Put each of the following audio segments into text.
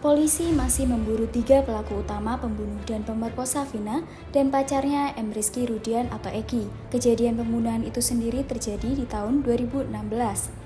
Polisi masih memburu 3 pelaku utama pembunuh dan pemerkosa Vina dan pacarnya M. Rizky Rudian atau Egi. Kejadian pembunuhan itu sendiri terjadi di tahun 2016.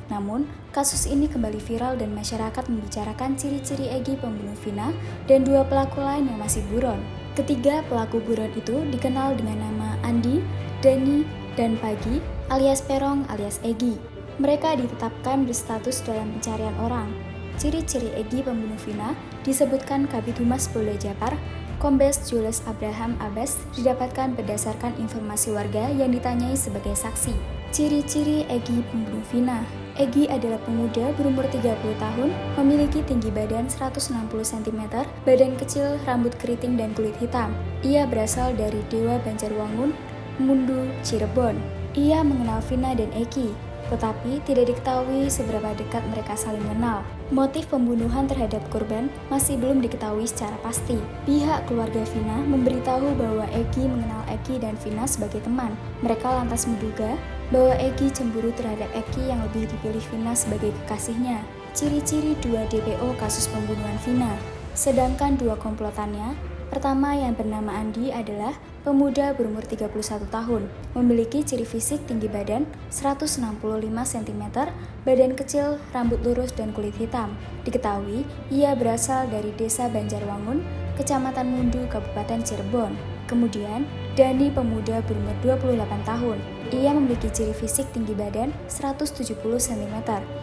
Namun, kasus ini kembali viral dan masyarakat membicarakan ciri-ciri Egi pembunuh Vina dan 2 pelaku lain yang masih buron. Ketiga pelaku buron itu dikenal dengan nama Andi, Dani, dan Pagi alias Perong alias Egi. Mereka ditetapkan berstatus dalam pencarian orang. Ciri-ciri Egi pembunuh Vina disebutkan Kabid Humas Polda Jabar, Kombes Jules Abraham Abbas, didapatkan berdasarkan informasi warga yang ditanyai sebagai saksi. Ciri-ciri Egi pembunuh Vina. Egi adalah pemuda berumur 30 tahun, memiliki tinggi badan 160 cm, badan kecil, rambut keriting dan kulit hitam. Ia berasal dari Dewa Banjarwangun, Mundu, Cirebon. Ia mengenal Vina dan Egi, tetapi tidak diketahui seberapa dekat mereka saling mengenal. Motif pembunuhan terhadap korban masih belum diketahui secara pasti. Pihak keluarga Vina memberitahu bahwa Egi mengenal Egi dan Vina sebagai teman. Mereka lantas menduga bahwa Egi cemburu terhadap Egi yang lebih dipilih Vina sebagai kekasihnya. Ciri-ciri 2 DPO kasus pembunuhan Vina. Sedangkan 2 komplotannya, pertama yang bernama Andi adalah pemuda berumur 31 tahun, memiliki ciri fisik tinggi badan 165 cm, badan kecil, rambut lurus dan kulit hitam. Diketahui, ia berasal dari Desa Banjarwangun, Kecamatan Mundu, Kabupaten Cirebon. Kemudian, Dani pemuda berumur 28 tahun. Ia memiliki ciri fisik tinggi badan 170 cm,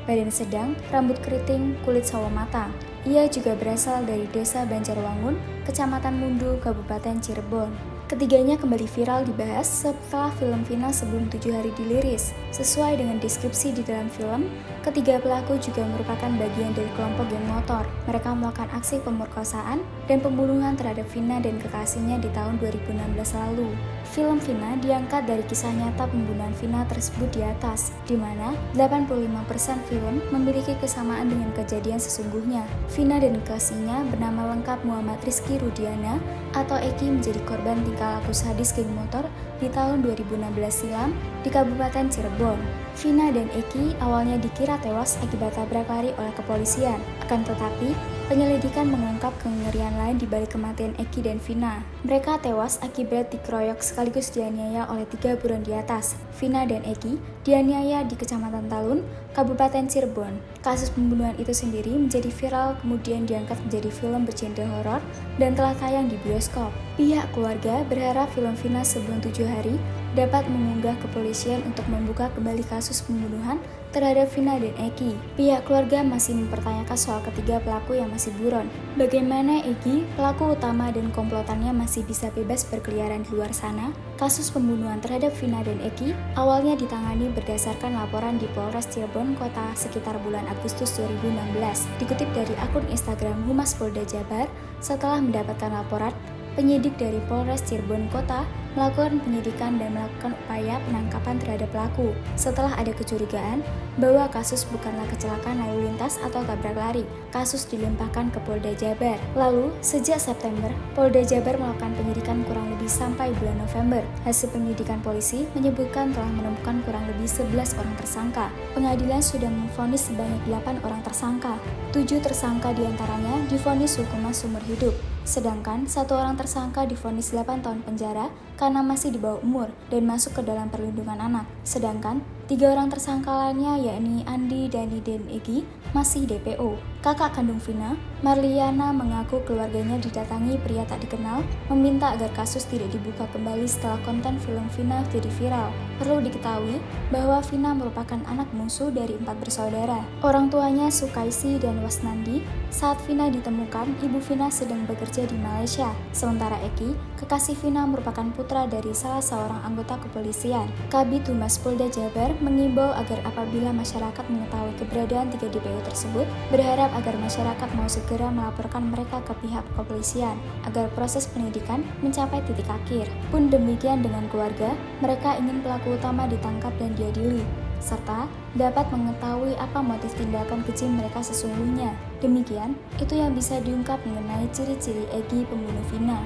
badan sedang, rambut keriting, kulit sawo matang. Ia juga berasal dari Desa Banjarwangun, Kecamatan Mundu, Kabupaten Cirebon. Ketiganya kembali viral dibahas setelah film Vina sebelum 7 hari dirilis. Sesuai dengan deskripsi di dalam film, ketiga pelaku juga merupakan bagian dari kelompok geng motor. Mereka melakukan aksi pemerkosaan dan pembunuhan terhadap Vina dan kekasihnya di tahun 2016 lalu. Film Vina diangkat dari kisah nyata pembunuhan Vina tersebut di atas, di mana 85% film memiliki kesamaan dengan kejadian sesungguhnya. Vina dan kekasihnya bernama lengkap Muhammad Rizky Rudiana atau Eki menjadi korban tingkah laku sadis geng motor di tahun 2016 silam di Kabupaten Cirebon. Vina dan Eki awalnya dikira tewas akibat tabrak lari oleh kepolisian. Akan tetapi, penyelidikan mengungkap kengerian lain di balik kematian Eki dan Vina. Mereka tewas akibat dikeroyok sekaligus dianiaya oleh 3 buron di atas. Vina dan Eki dianiaya di Kecamatan Talun, Kabupaten Cirebon. Kasus pembunuhan itu sendiri menjadi viral, kemudian diangkat menjadi film bergenre horor dan telah tayang di bioskop. Pihak keluarga berharap film Vina sebelum 7 hari dapat mengunggah kepolisian untuk membuka kembali kasus pembunuhan terhadap Vina dan Egi. Pihak keluarga masih mempertanyakan soal ketiga pelaku yang masih buron. Bagaimana Egi, pelaku utama dan komplotannya masih bisa bebas berkeliaran di luar sana? Kasus pembunuhan terhadap Vina dan Egi awalnya ditangani berdasarkan laporan di Polres Cirebon Kota sekitar bulan Agustus 2016. Dikutip dari akun Instagram Humas Polda Jabar, setelah mendapatkan laporan, penyidik dari Polres Cirebon Kota melakukan penyidikan dan melakukan upaya penangkapan terhadap pelaku setelah ada kecurigaan bahwa kasus bukanlah kecelakaan lalu lintas atau tabrak lari. Kasus dilimpahkan ke Polda Jabar. Lalu, sejak September, Polda Jabar melakukan penyidikan kurang lebih sampai bulan November. Hasil penyidikan polisi menyebutkan telah menemukan kurang lebih 11 orang tersangka. Pengadilan sudah memvonis sebanyak 8 orang tersangka. 7 tersangka diantaranya divonis hukuman seumur hidup. Sedangkan 1 orang tersangka divonis 8 tahun penjara karena masih di bawah umur dan masuk ke dalam perlindungan anak. Sedangkan 3 orang tersangka lainnya yakni Andi, Dani, dan Egi masih DPO. Kakak kandung Vina, Marliana, mengaku keluarganya didatangi pria tak dikenal, meminta agar kasus tidak dibuka kembali setelah konten film Vina jadi viral. Perlu diketahui bahwa Vina merupakan anak bungsu dari 4 bersaudara. Orang tuanya Sukaisi dan Wasnandi. Saat Vina ditemukan, ibu Vina sedang bekerja di Malaysia. Sementara Eki, kekasih Vina, merupakan putra dari salah seorang anggota kepolisian. Kabid Humas Polda Jabar mengimbau agar apabila masyarakat mengetahui keberadaan 3 DPO tersebut, berharap agar masyarakat mau segera melaporkan mereka ke pihak kepolisian agar proses penyidikan mencapai titik akhir. Pun demikian dengan keluarga, mereka ingin pelaku utama ditangkap dan diadili, serta dapat mengetahui apa motif tindakan keji mereka sesungguhnya. Demikian, itu yang bisa diungkap mengenai ciri-ciri Egi pembunuh Vina.